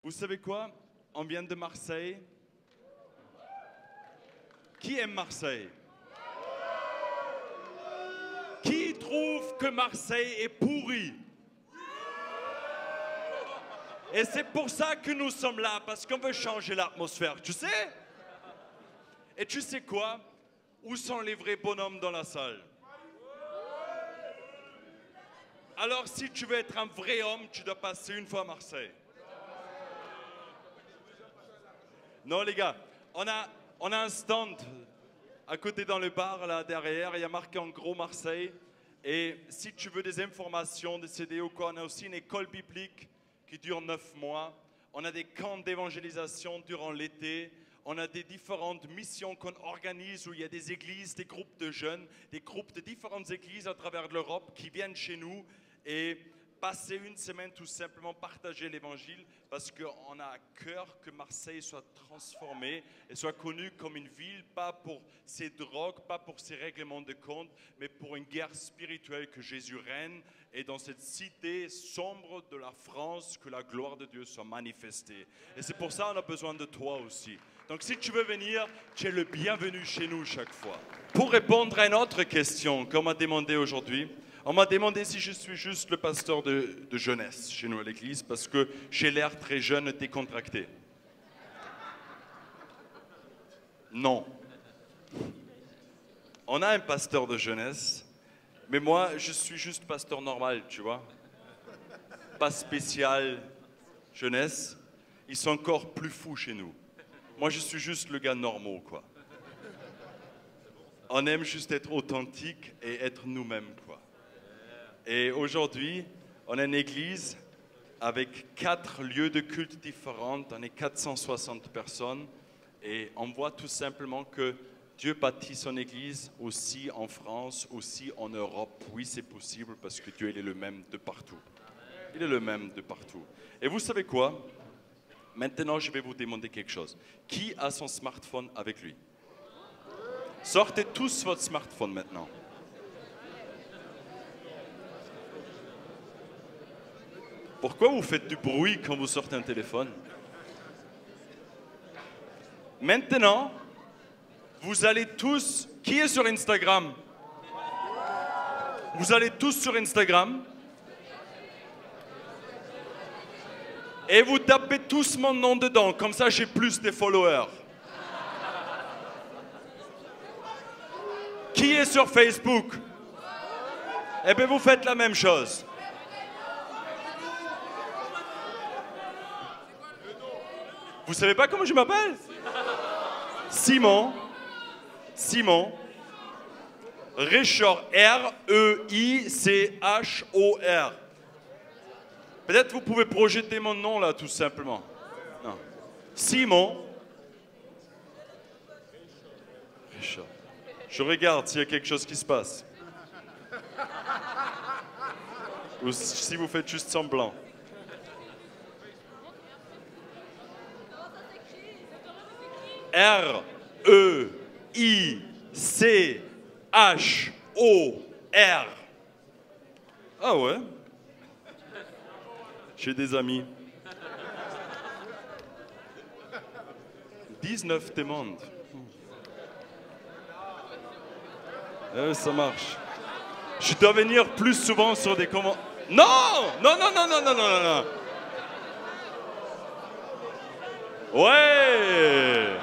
Vous savez quoi? On vient de Marseille. Qui aime Marseille? Qui trouve que Marseille est pourri? Et c'est pour ça que nous sommes là, parce qu'on veut changer l'atmosphère, tu sais? Et tu sais quoi? Où sont les vrais bonhommes dans la salle? Alors, si tu veux être un vrai homme, tu dois passer une fois à Marseille. Non, les gars, on a un stand à côté dans le bar, là derrière. Il y a marqué en gros Marseille. Et si tu veux des informations, des CD ou quoi, on a aussi une école biblique qui dure 9 mois. On a des camps d'évangélisation durant l'été. On a des différentes missions qu'on organise où il y a des églises, des groupes de jeunes, des groupes de différentes églises à travers l'Europe qui viennent chez nous et passer une semaine tout simplement partager l'évangile parce qu'on a à cœur que Marseille soit transformée et soit connue comme une ville, pas pour ses drogues, pas pour ses règlements de compte, mais pour une guerre spirituelle que Jésus règne et dans cette cité sombre de la France, que la gloire de Dieu soit manifestée. Et c'est pour ça qu'on a besoin de toi aussi. Donc si tu veux venir, tu es le bienvenu chez nous chaque fois. Pour répondre à une autre question qu'on m'a demandé aujourd'hui, on m'a demandé si je suis juste le pasteur de jeunesse chez nous à l'église parce que j'ai l'air très jeune et décontracté. Non. On a un pasteur de jeunesse, mais moi je suis juste pasteur normal, tu vois. Pas spécial jeunesse. Ils sont encore plus fous chez nous. Moi je suis juste le gars normal, quoi. On aime juste être authentique et être nous-mêmes, quoi. Et aujourd'hui, on a une église avec 4 lieux de culte différents, on est 460 personnes et on voit tout simplement que Dieu bâtit son église aussi en France, aussi en Europe. Oui, c'est possible parce que Dieu il est le même de partout. Il est le même de partout. Et vous savez quoi? Maintenant, je vais vous demander quelque chose. Qui a son smartphone avec lui? Sortez tous votre smartphone maintenant. Pourquoi vous faites du bruit quand vous sortez un téléphone? Maintenant, vous allez tous... Qui est sur Instagram? Vous allez tous sur Instagram. Et vous tapez tous mon nom dedans, comme ça j'ai plus de followers. Qui est sur Facebook? Eh bien, vous faites la même chose. Vous savez pas comment je m'appelle? Simon. Simon. Reichor. R-E-I-C-H-O-R. Peut-être vous pouvez projeter mon nom là, tout simplement. Non. Simon. Reichor. Je regarde s'il y a quelque chose qui se passe. Ou si vous faites juste semblant. R-E-I-C-H-O-R. Ah ouais? J'ai des amis. 19 demandes. Ça marche. Je dois venir plus souvent sur des commentaires. Non! Non, non, non, non, non, non, non, non. Ouais!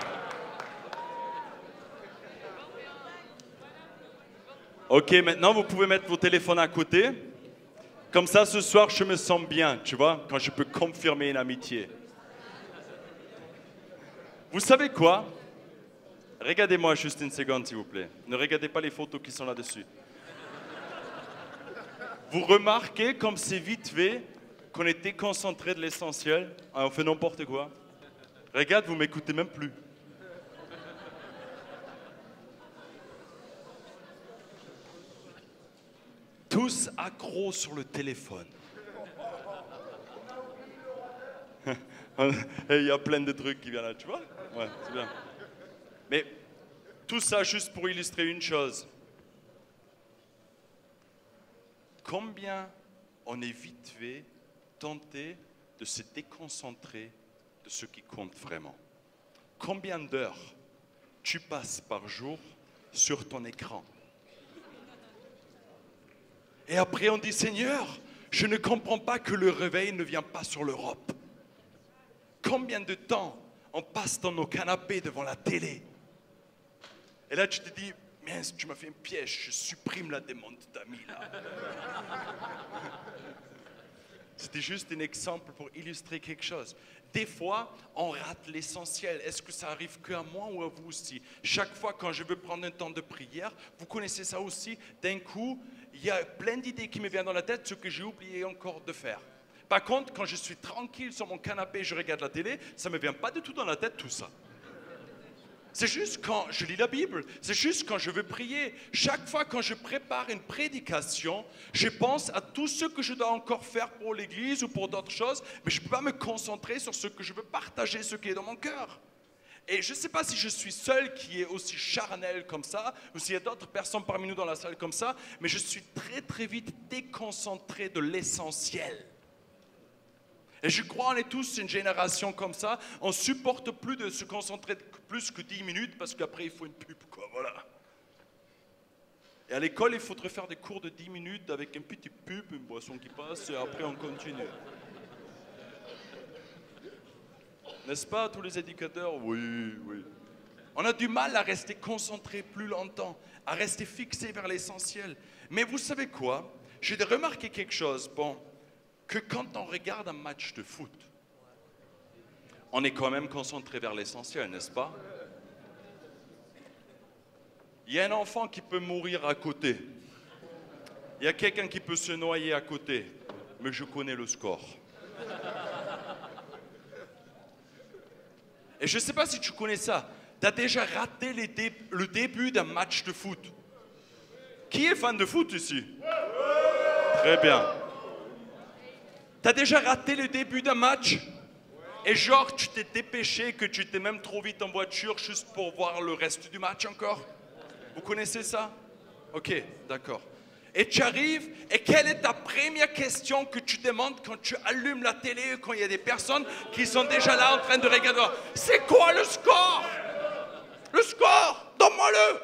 Ok, maintenant vous pouvez mettre vos téléphones à côté. Comme ça, ce soir, je me sens bien, tu vois, quand je peux confirmer une amitié. Vous savez quoi? Regardez-moi juste une seconde, s'il vous plaît. Ne regardez pas les photos qui sont là-dessus. Vous remarquez comme c'est vite fait qu'on était concentré de l'essentiel, on fait n'importe quoi. Regarde, vous m'écoutez même plus. Tous accros sur le téléphone. Il y a plein de trucs qui viennent là, tu vois? Ouais, c'est bien. Mais tout ça juste pour illustrer une chose. Combien on est vite fait tenté de se déconcentrer de ce qui compte vraiment. Combien d'heures tu passes par jour sur ton écran? Et après on dit, Seigneur, je ne comprends pas que le réveil ne vient pas sur l'Europe. Combien de temps on passe dans nos canapés devant la télé? Et là tu te dis, mince, tu m'as fait un piège, je supprime la demande d'amis là. C'était juste un exemple pour illustrer quelque chose. Des fois, on rate l'essentiel. Est-ce que ça arrive qu'à moi ou à vous aussi? Chaque fois quand je veux prendre un temps de prière, vous connaissez ça aussi, d'un coup, il y a plein d'idées qui me viennent dans la tête, ce que j'ai oublié encore de faire. Par contre, quand je suis tranquille sur mon canapé et je regarde la télé, ça ne me vient pas du tout dans la tête tout ça. C'est juste quand je lis la Bible, c'est juste quand je veux prier. Chaque fois quand je prépare une prédication, je pense à tout ce que je dois encore faire pour l'Église ou pour d'autres choses, mais je ne peux pas me concentrer sur ce que je veux partager, ce qui est dans mon cœur. Et je ne sais pas si je suis seul qui est aussi charnel comme ça, ou s'il y a d'autres personnes parmi nous dans la salle comme ça, mais je suis très très vite déconcentré de l'essentiel. Et je crois qu'on est tous une génération comme ça, on ne supporte plus de se concentrer plus que 10 minutes parce qu'après il faut une pub, quoi, voilà. Et à l'école, il faudrait faire des cours de 10 minutes avec une petite pub, une boisson qui passe, et après on continue. N'est-ce pas, tous les éducateurs? Oui, oui. On a du mal à rester concentré plus longtemps, à rester fixé vers l'essentiel. Mais vous savez quoi? J'ai remarqué quelque chose, que quand on regarde un match de foot, on est quand même concentré vers l'essentiel, n'est-ce pas? Il y a un enfant qui peut mourir à côté. Il y a quelqu'un qui peut se noyer à côté. Mais je connais le score. Et je ne sais pas si tu connais ça. Tu as déjà raté le début d'un match de foot. Qui est fan de foot ici? Très bien. Tu as déjà raté le début d'un match? Et genre, tu t'es dépêché, que tu étais même trop vite en voiture juste pour voir le reste du match encore? Vous connaissez ça? Ok, d'accord. Et tu arrives, et quelle est ta première question que tu demandes quand tu allumes la télé, quand il y a des personnes qui sont déjà là en train de regarder? C'est quoi le score? Le score, donne-moi-le!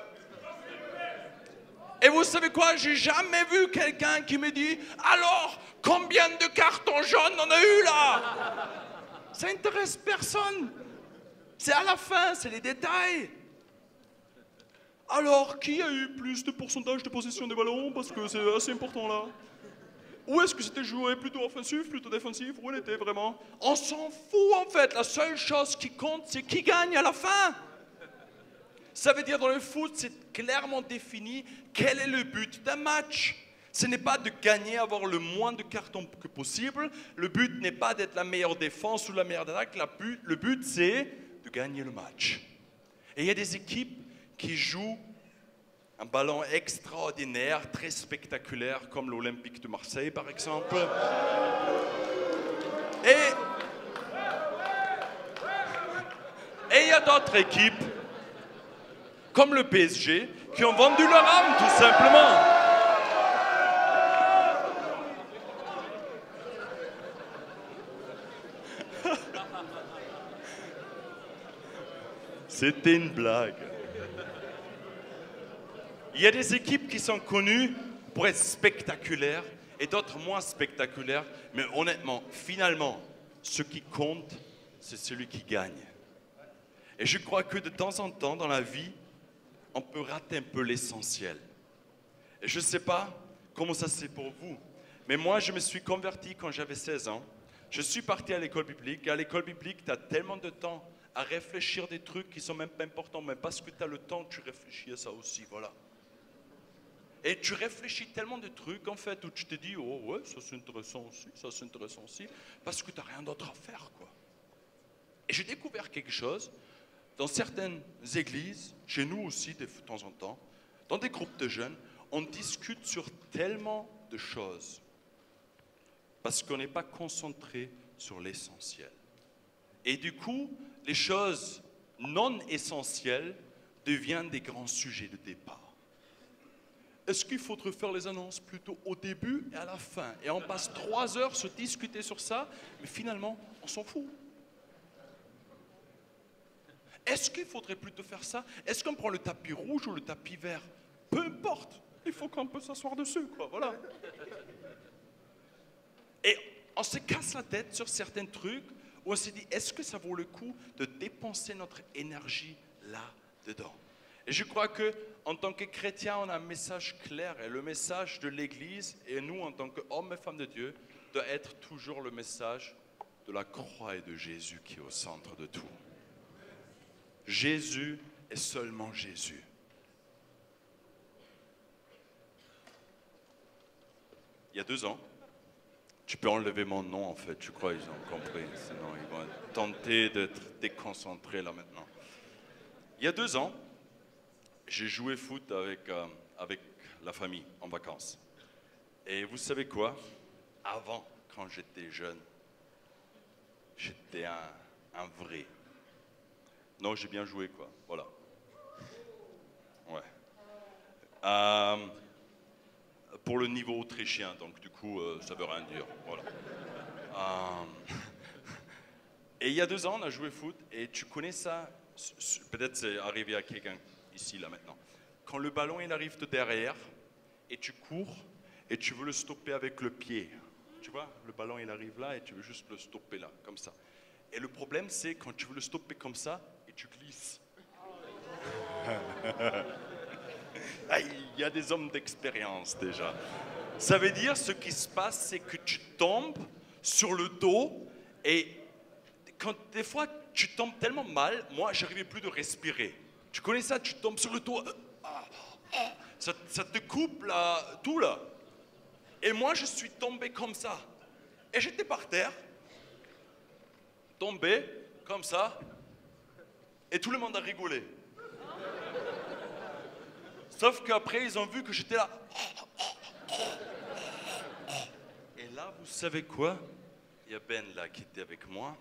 Et vous savez quoi? J'ai jamais vu quelqu'un qui me dit, alors, combien de cartons jaunes on a eu là? Ça intéresse personne. C'est à la fin, c'est les détails. Alors, qui a eu plus de pourcentage de possession des ballons? Parce que c'est assez important là. Ou est-ce que c'était joué plutôt offensif, plutôt défensif? Où on était vraiment? On s'en fout en fait. La seule chose qui compte, c'est qui gagne à la fin. Ça veut dire dans le foot, c'est clairement défini quel est le but d'un match. Ce n'est pas de gagner, avoir le moins de cartons que possible. Le but n'est pas d'être la meilleure défense ou la meilleure attaque. Le but, c'est de gagner le match. Et il y a des équipes qui jouent un ballon extraordinaire, très spectaculaire, comme l'Olympique de Marseille, par exemple. Et il y a d'autres équipes, comme le PSG, qui ont vendu leur âme, tout simplement. C'était une blague. Il y a des équipes qui sont connues pour être spectaculaires et d'autres moins spectaculaires, mais honnêtement, finalement, ce qui compte, c'est celui qui gagne. Et je crois que de temps en temps, dans la vie, on peut rater un peu l'essentiel. Et je ne sais pas comment ça c'est pour vous, mais moi, je me suis converti quand j'avais 16 ans. Je suis parti à l'école biblique, et à l'école biblique, tu as tellement de temps à réfléchir des trucs qui ne sont même pas importants, mais parce que tu as le temps, tu réfléchis à ça aussi, voilà. Et tu réfléchis tellement de trucs, en fait, où tu te dis, oh ouais, ça c'est intéressant aussi, ça c'est intéressant aussi, parce que tu n'as rien d'autre à faire, quoi. Et j'ai découvert quelque chose, dans certaines églises, chez nous aussi de temps en temps, dans des groupes de jeunes, on discute sur tellement de choses, parce qu'on n'est pas concentré sur l'essentiel. Et du coup, les choses non essentielles deviennent des grands sujets de départ. Est-ce qu'il faudrait faire les annonces plutôt au début et à la fin? Et on passe 3 heures se discuter sur ça, mais finalement, on s'en fout. Est-ce qu'il faudrait plutôt faire ça? Est-ce qu'on prend le tapis rouge ou le tapis vert? Peu importe, il faut qu'on peut s'asseoir dessus, quoi, voilà. Et on se casse la tête sur certains trucs où on se dit, est-ce que ça vaut le coup de dépenser notre énergie là-dedans? Et je crois qu'en tant que chrétien, on a un message clair. Et le message de l'Église, et nous, en tant qu'hommes et femmes de Dieu, doit être toujours le message de la croix et de Jésus qui est au centre de tout. Jésus est seulement Jésus. Il y a 2 ans, tu peux enlever mon nom en fait, je crois qu'ils ont compris, sinon ils vont tenter d'être déconcentrés là maintenant. Il y a 2 ans, j'ai joué foot avec la famille en vacances. Et vous savez quoi? Avant, quand j'étais jeune, j'étais un vrai. Non, j'ai bien joué quoi, voilà. Ouais. Pour le niveau autrichien, donc du coup, ça veut rien dire. Voilà. Et il y a 2 ans, on a joué foot, et tu connais ça, peut-être c'est arrivé à quelqu'un ici, là, maintenant. Quand le ballon, il arrive de derrière, et tu cours, et tu veux le stopper avec le pied. Tu vois, le ballon, il arrive là, et tu veux juste le stopper là, comme ça. Et le problème, c'est quand tu veux le stopper comme ça, et tu glisses. Il y a des hommes d'expérience déjà. Ça veut dire, ce qui se passe, c'est que tu tombes sur le dos et quand des fois tu tombes tellement mal, moi j'arrivais plus de respirer. Tu connais ça, tu tombes sur le dos, ça te coupe là, tout là. Et moi je suis tombé comme ça. Et j'étais par terre, tombé comme ça, et tout le monde a rigolé. Sauf qu'après, ils ont vu que j'étais là. Et là, vous savez quoi? Il y a Ben là qui était avec moi.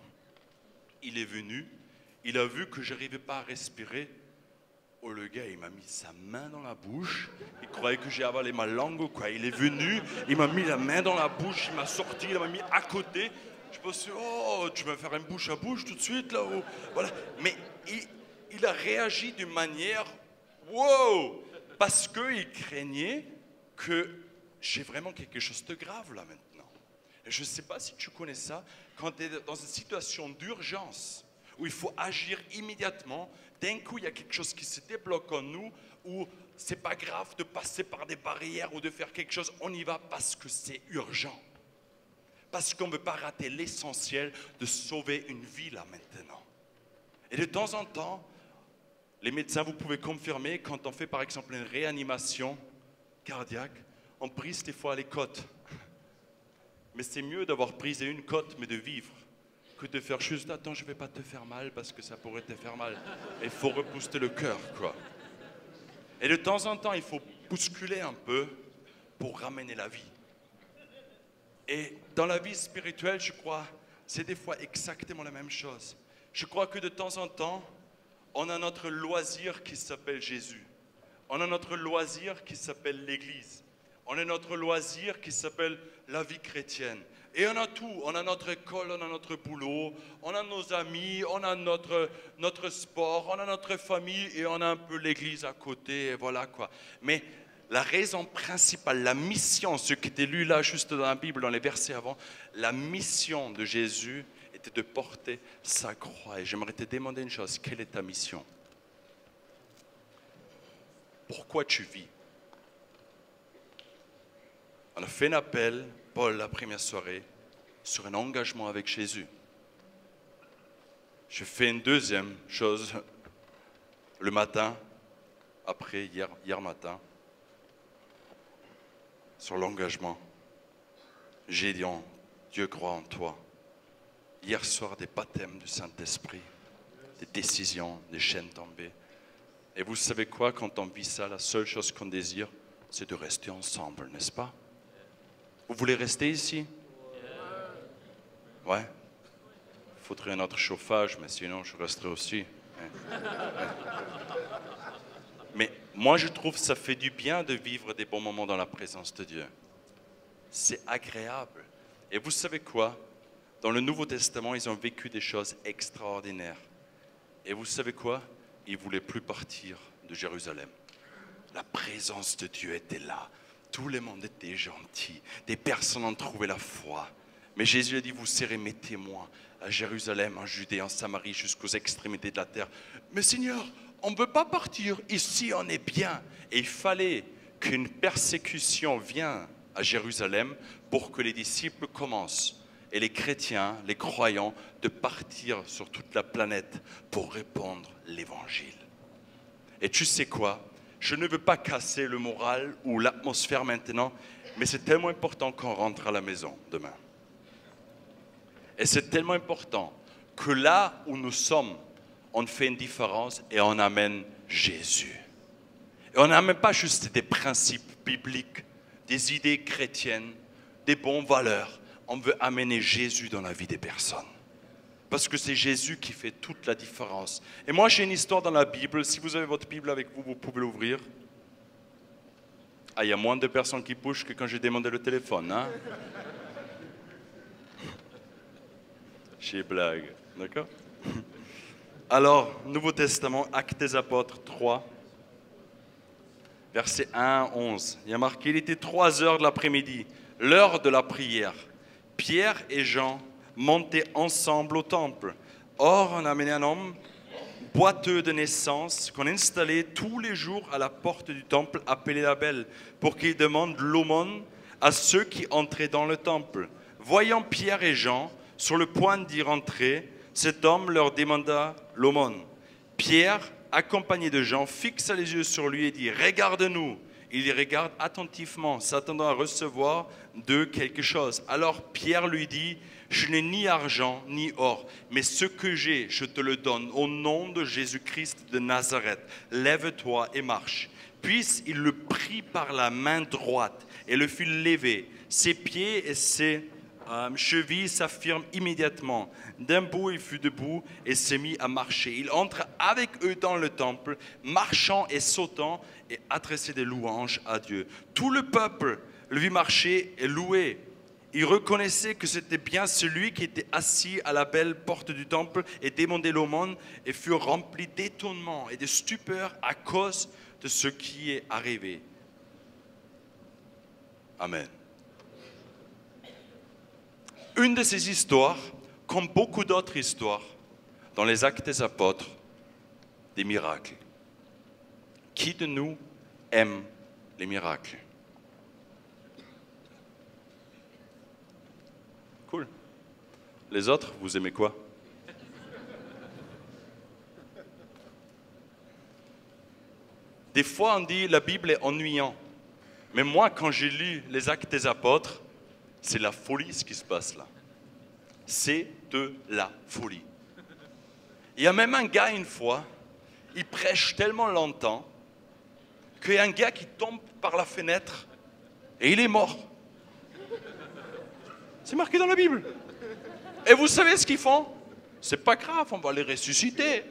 Il est venu. Il a vu que je n'arrivais pas à respirer. Oh, le gars, il m'a mis sa main dans la bouche. Il croyait que j'ai avalé ma langue ou quoi. Il est venu, il m'a mis la main dans la bouche, il m'a sorti, il m'a mis à côté. Je pensais, oh, tu vas faire une bouche à bouche tout de suite là. Oh. Voilà. Mais il a réagi d'une manière, wow! Parce qu'il craignait que j'ai vraiment quelque chose de grave là maintenant. Et je ne sais pas si tu connais ça, quand tu es dans une situation d'urgence, où il faut agir immédiatement, d'un coup il y a quelque chose qui se débloque en nous, où c'est pas grave de passer par des barrières ou de faire quelque chose, on y va parce que c'est urgent. Parce qu'on ne veut pas rater l'essentiel de sauver une vie là maintenant. Et de temps en temps, les médecins, vous pouvez confirmer, quand on fait par exemple une réanimation cardiaque, on brise des fois les côtes. Mais c'est mieux d'avoir brisé une côte, mais de vivre, que de faire juste, attends, je ne vais pas te faire mal parce que ça pourrait te faire mal. Il faut rebooster le cœur, quoi. Et de temps en temps, il faut bousculer un peu pour ramener la vie. Et dans la vie spirituelle, je crois, c'est des fois exactement la même chose. Je crois que de temps en temps, on a notre loisir qui s'appelle Jésus. On a notre loisir qui s'appelle l'Église. On a notre loisir qui s'appelle la vie chrétienne. Et on a tout. On a notre école, on a notre boulot, on a nos amis, on a notre sport, on a notre famille et on a un peu l'Église à côté. Et voilà quoi. Mais la raison principale, la mission, ce qui était lu là juste dans la Bible, dans les versets avant, la mission de Jésus était de porter sa croix. Et j'aimerais te demander une chose, quelle est ta mission? Pourquoi tu vis? On a fait un appel, Paul, la première soirée, sur un engagement avec Jésus. Je fais une deuxième chose le matin, après hier matin, sur l'engagement. Gédéon, Dieu croit en toi. Hier soir, des baptêmes du Saint-Esprit, des décisions, des chaînes tombées. Et vous savez quoi, quand on vit ça, la seule chose qu'on désire, c'est de rester ensemble, n'est-ce pas? Vous voulez rester ici? Ouais. Il faudrait un autre chauffage, mais sinon je resterai aussi. Mais moi, je trouve que ça fait du bien de vivre des bons moments dans la présence de Dieu. C'est agréable. Et vous savez quoi? Dans le Nouveau Testament, ils ont vécu des choses extraordinaires. Et vous savez quoi? Il ne voulait plus partir de Jérusalem. La présence de Dieu était là. Tout le monde était gentil. Des personnes ont trouvé la foi. Mais Jésus a dit, vous serez mes témoins à Jérusalem, en Judée, en Samarie, jusqu'aux extrémités de la terre. Mais Seigneur, on ne veut pas partir. Ici, on est bien. Et il fallait qu'une persécution vienne à Jérusalem pour que les disciples commencent. Et les chrétiens, les croyants, de partir sur toute la planète pour répandre l'évangile. Et tu sais quoi? Je ne veux pas casser le moral ou l'atmosphère maintenant, mais c'est tellement important qu'on rentre à la maison demain. Et c'est tellement important que là où nous sommes, on fait une différence et on amène Jésus. Et on n'amène pas juste des principes bibliques, des idées chrétiennes, des bonnes valeurs. On veut amener Jésus dans la vie des personnes. Parce que c'est Jésus qui fait toute la différence. Et moi, j'ai une histoire dans la Bible. Si vous avez votre Bible avec vous, vous pouvez l'ouvrir. Ah, il y a moins de personnes qui bougent que quand j'ai demandé le téléphone, hein? J'ai blague, d'accord? Alors, Nouveau Testament, Actes des Apôtres 3, versets 1 à 11. Il y a marqué, il était 3 heures de l'après-midi, l'heure de la prière. Pierre et Jean montaient ensemble au temple. Or, on amenait un homme boiteux de naissance qu'on installait tous les jours à la porte du temple appelé la Belle pour qu'il demande l'aumône à ceux qui entraient dans le temple. Voyant Pierre et Jean sur le point d'y rentrer, cet homme leur demanda l'aumône. Pierre, accompagné de Jean, fixa les yeux sur lui et dit « Regarde-nous !» Il les regarde attentivement, s'attendant à recevoir d'eux quelque chose. Alors Pierre lui dit « Je n'ai ni argent ni or, mais ce que j'ai, je te le donne. Au nom de Jésus-Christ de Nazareth, lève-toi et marche. » Puis il le prit par la main droite et le fit lever. Ses pieds et ses chevilles s'affirment immédiatement. D'un bout, il fut debout et s'est mis à marcher. Il entre avec eux dans le temple, marchant et sautant et adressait des louanges à Dieu. Tout le peuple le vit marcher et louer. Il reconnaissait que c'était bien celui qui était assis à la belle porte du temple et demandait l'aumône et fut rempli d'étonnement et de stupeur à cause de ce qui est arrivé. Amen. Une de ces histoires, comme beaucoup d'autres histoires, dans les Actes des Apôtres, des miracles. Qui de nous aime les miracles? Cool. Les autres, vous aimez quoi? Des fois, on dit la Bible est ennuyante. Mais moi, quand j'ai lu les Actes des Apôtres, c'est la folie ce qui se passe là. C'est de la folie. Il y a même un gars une fois, il prêche tellement longtemps qu'il y a un gars qui tombe par la fenêtre et il est mort. C'est marqué dans la Bible. Et vous savez ce qu'ils font? C'est pas grave, on va les ressusciter.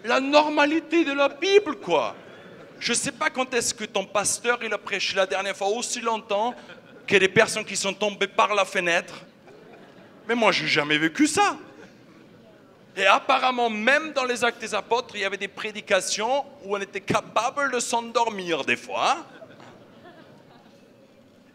La normalité de la Bible, quoi. Je ne sais pas quand est-ce que ton pasteur il a prêché la dernière fois aussi longtemps qu'il y a des personnes qui sont tombées par la fenêtre. Mais moi, je n'ai jamais vécu ça. Et apparemment, même dans les Actes des Apôtres, il y avait des prédications où on était capable de s'endormir des fois.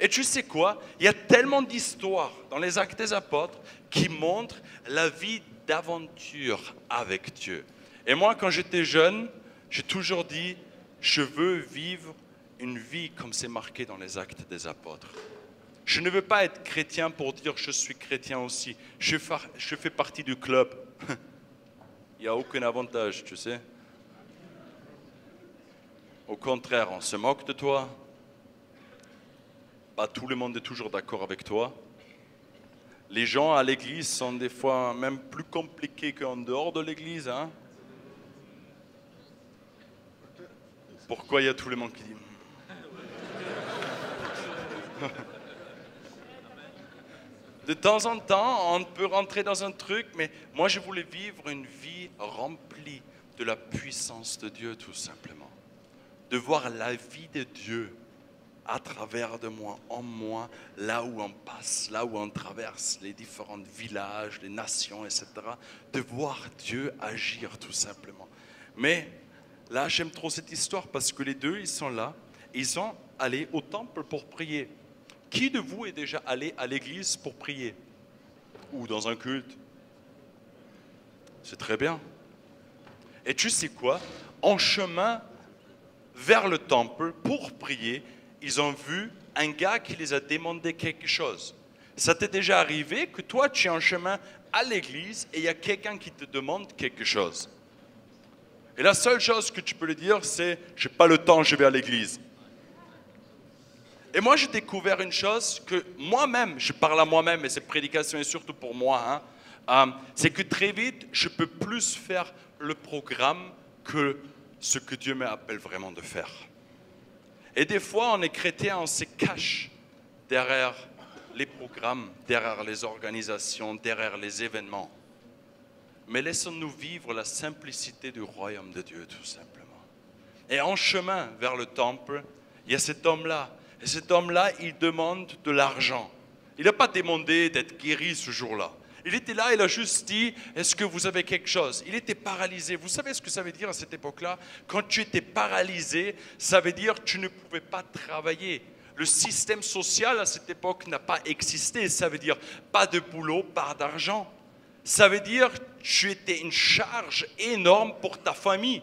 Et tu sais quoi? Il y a tellement d'histoires dans les Actes des Apôtres qui montrent la vie d'aventure avec Dieu. Et moi, quand j'étais jeune, j'ai toujours dit, je veux vivre une vie comme c'est marqué dans les Actes des Apôtres. Je ne veux pas être chrétien pour dire je suis chrétien aussi. Je fais partie du club. Il n'y a aucun avantage, tu sais. Au contraire, on se moque de toi. Pas tout le monde est toujours d'accord avec toi. Les gens à l'église sont des fois même plus compliqués qu'en dehors de l'église, hein. Pourquoi il y a tout le monde qui dit De temps en temps, on peut rentrer dans un truc, mais moi je voulais vivre une vie remplie de la puissance de Dieu, tout simplement. De voir la vie de Dieu à travers de moi, en moi, là où on passe, là où on traverse les différents villages, les nations, etc. De voir Dieu agir tout simplement. Mais là, j'aime trop cette histoire parce que les deux, ils sont là, ils sont allés au temple pour prier. Qui de vous est déjà allé à l'église pour prier? Ou dans un culte? C'est très bien. Et tu sais quoi? En chemin vers le temple pour prier, ils ont vu un gars qui les a demandé quelque chose. Ça t'est déjà arrivé que toi, tu es en chemin à l'église et il y a quelqu'un qui te demande quelque chose. Et la seule chose que tu peux lui dire, c'est « j'ai pas le temps, je vais à l'église ». Et moi, j'ai découvert une chose que moi-même, je parle à moi-même, et cette prédication est surtout pour moi, c'est que très vite, je peux plus faire le programme que ce que Dieu m'appelle vraiment de faire. Et des fois, on est chrétien, on se cache derrière les programmes, derrière les organisations, derrière les événements. Mais laissons-nous vivre la simplicité du royaume de Dieu, tout simplement. Et en chemin vers le temple, il y a cet homme-là. Et cet homme-là, il demande de l'argent. Il n'a pas demandé d'être guéri ce jour-là. Il était là, il a juste dit, est-ce que vous avez quelque chose? Il était paralysé. Vous savez ce que ça veut dire à cette époque-là? Quand tu étais paralysé, ça veut dire que tu ne pouvais pas travailler. Le système social à cette époque n'a pas existé. Ça veut dire pas de boulot, pas d'argent. Ça veut dire que tu étais une charge énorme pour ta famille.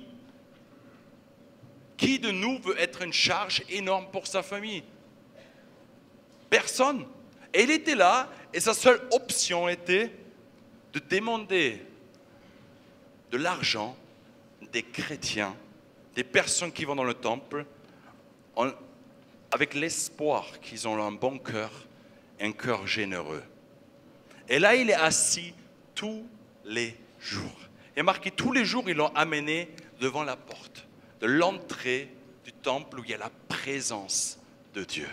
Qui de nous veut être une charge énorme pour sa famille? Personne. Et il était là, et sa seule option était de demander de l'argent des chrétiens, des personnes qui vont dans le temple, avec l'espoir qu'ils ont un bon cœur, un cœur généreux. Et là, il est assis tous les jours. Il est marqué, tous les jours, ils l'ont amené devant la porte de l'entrée du temple où il y a la présence de Dieu.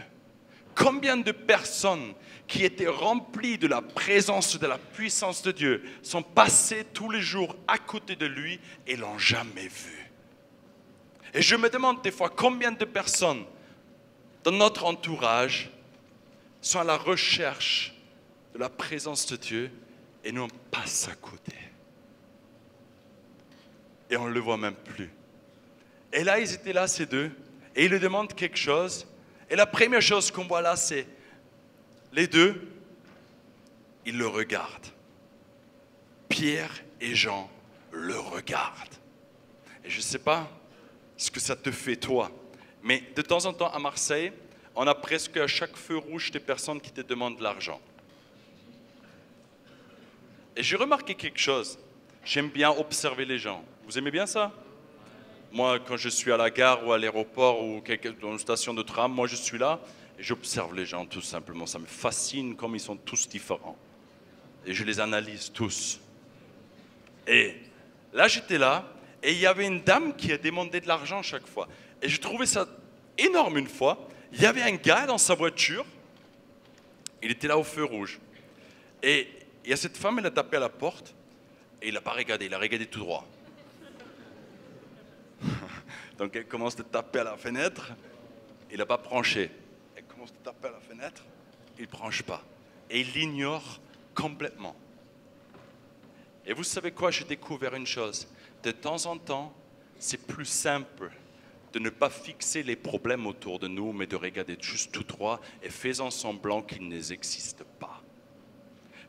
Combien de personnes qui étaient remplies de la présence, de la puissance de Dieu, sont passées tous les jours à côté de lui et l'ont jamais vu? Et je me demande des fois combien de personnes dans notre entourage sont à la recherche de la présence de Dieu et nous on passe à côté. Et on ne le voit même plus. Et là, ils étaient là, ces deux, et ils lui demandent quelque chose. Et la première chose qu'on voit là, c'est les deux, ils le regardent. Pierre et Jean le regardent. Et je ne sais pas ce que ça te fait, toi, mais de temps en temps, à Marseille, on a presque à chaque feu rouge des personnes qui te demandent de l'argent. Et j'ai remarqué quelque chose. J'aime bien observer les gens. Vous aimez bien ça? Moi, quand je suis à la gare ou à l'aéroport ou dans une station de tram, moi je suis là et j'observe les gens tout simplement. Ça me fascine comme ils sont tous différents. Et je les analyse tous. Et là, j'étais là et il y avait une dame qui a demandé de l'argent chaque fois. Et je trouvais ça énorme une fois. Il y avait un gars dans sa voiture. Il était là au feu rouge. Et il y a cette femme, elle a tapé à la porte et il n'a pas regardé, il a regardé tout droit. Donc elle commence à taper à la fenêtre, il n'a pas branché. Elle commence à taper à la fenêtre, il ne branche pas. Et il l'ignore complètement. Et vous savez quoi, j'ai découvert une chose. De temps en temps, c'est plus simple de ne pas fixer les problèmes autour de nous, mais de regarder juste tout droit et faisant semblant qu'ils n'existent pas.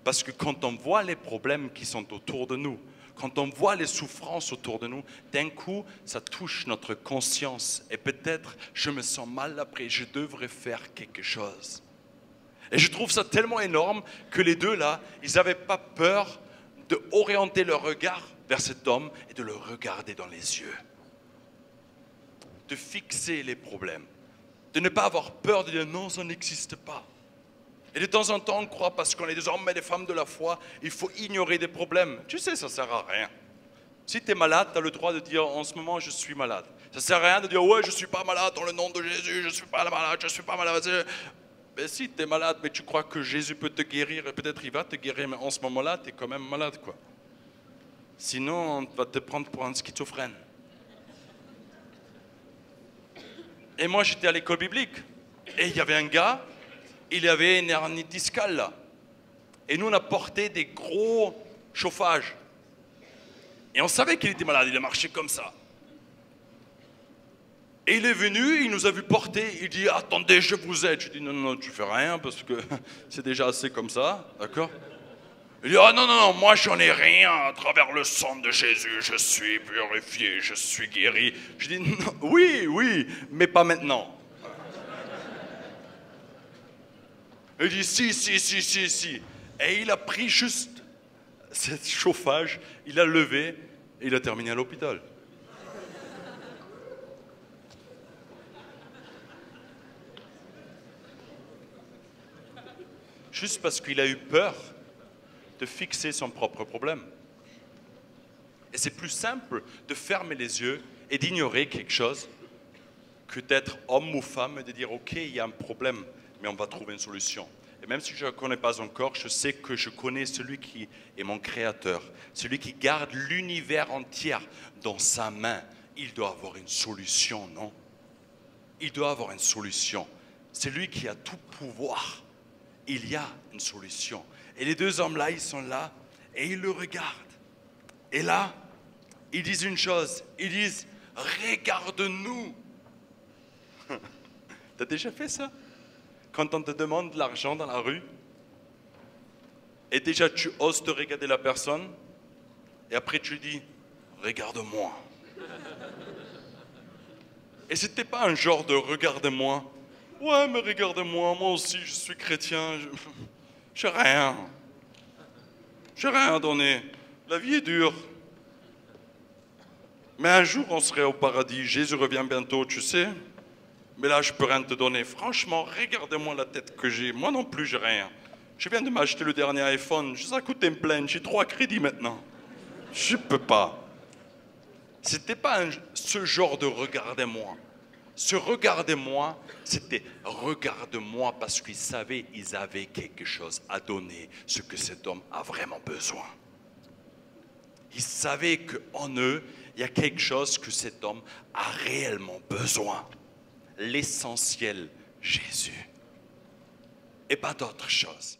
Parce que quand on voit les problèmes qui sont autour de nous, quand on voit les souffrances autour de nous, d'un coup, ça touche notre conscience. Et peut-être, je me sens mal après, je devrais faire quelque chose. Et je trouve ça tellement énorme que les deux là, ils n'avaient pas peur d'orienter leur regard vers cet homme et de le regarder dans les yeux. De fixer les problèmes. De ne pas avoir peur de dire non, ça n'existe pas. Et de temps en temps, on croit, parce qu'on est des hommes et des femmes de la foi, il faut ignorer des problèmes. Tu sais, ça ne sert à rien. Si tu es malade, tu as le droit de dire en ce moment, je suis malade. Ça ne sert à rien de dire, ouais, je ne suis pas malade dans le nom de Jésus, je ne suis pas malade, je ne suis pas malade. Mais si tu es malade, mais tu crois que Jésus peut te guérir, et peut-être il va te guérir, mais en ce moment-là, tu es quand même malade, quoi. Sinon, on va te prendre pour un schizophrène. Et moi, j'étais à l'école biblique. Et il y avait un gars, il avait une hernie discale là. Et nous, on a porté des gros chauffages. Et on savait qu'il était malade, il a marché comme ça. Et il est venu, il nous a vu porter, il dit « Attendez, je vous aide ». Je dis « Non, non, tu fais rien parce que c'est déjà assez comme ça, d'accord ?» Il dit « Ah non, non, non, moi j'en ai rien, à travers le sang de Jésus, je suis purifié, je suis guéri. » Je dis « Oui, oui, mais pas maintenant. » Il dit « Si, si, si, si, si. » Et il a pris juste ce chauffage, il a levé et il a terminé à l'hôpital. Juste parce qu'il a eu peur de fixer son propre problème. Et c'est plus simple de fermer les yeux et d'ignorer quelque chose que d'être homme ou femme et de dire « Ok, il y a un problème, mais on va trouver une solution. » Et même si je ne le connais pas encore, je sais que je connais celui qui est mon créateur, celui qui garde l'univers entier dans sa main. Il doit avoir une solution, non? Il doit avoir une solution. C'est lui qui a tout pouvoir. Il y a une solution. Et les deux hommes-là, ils sont là et ils le regardent. Et là, ils disent une chose. Ils disent « Regarde-nous ». T'as déjà fait ça? Quand on te demande de l'argent dans la rue, et déjà tu oses te regarder la personne, et après tu dis « Regarde-moi ». Et c'était pas un genre de « Regarde-moi ». Ouais, mais regarde-moi, moi aussi je suis chrétien, j'ai rien. J'ai rien à donner. La vie est dure. Mais un jour on serait au paradis, Jésus revient bientôt, tu sais. Mais là je peux rien te donner. Franchement, regardez-moi la tête que j'ai. Moi non plus j'ai rien. Je viens de m'acheter le dernier iPhone, ça coûte une plaine, j'ai 3 crédits maintenant. Je peux pas. C'était pas ce genre de regardez-moi. Ce regardez-moi, c'était regarde-moi parce qu'ils savaient qu'ils avaient quelque chose à donner, ce que cet homme a vraiment besoin. Ils savaient qu'en eux, il y a quelque chose que cet homme a réellement besoin. L'essentiel, Jésus. Et pas d'autre chose.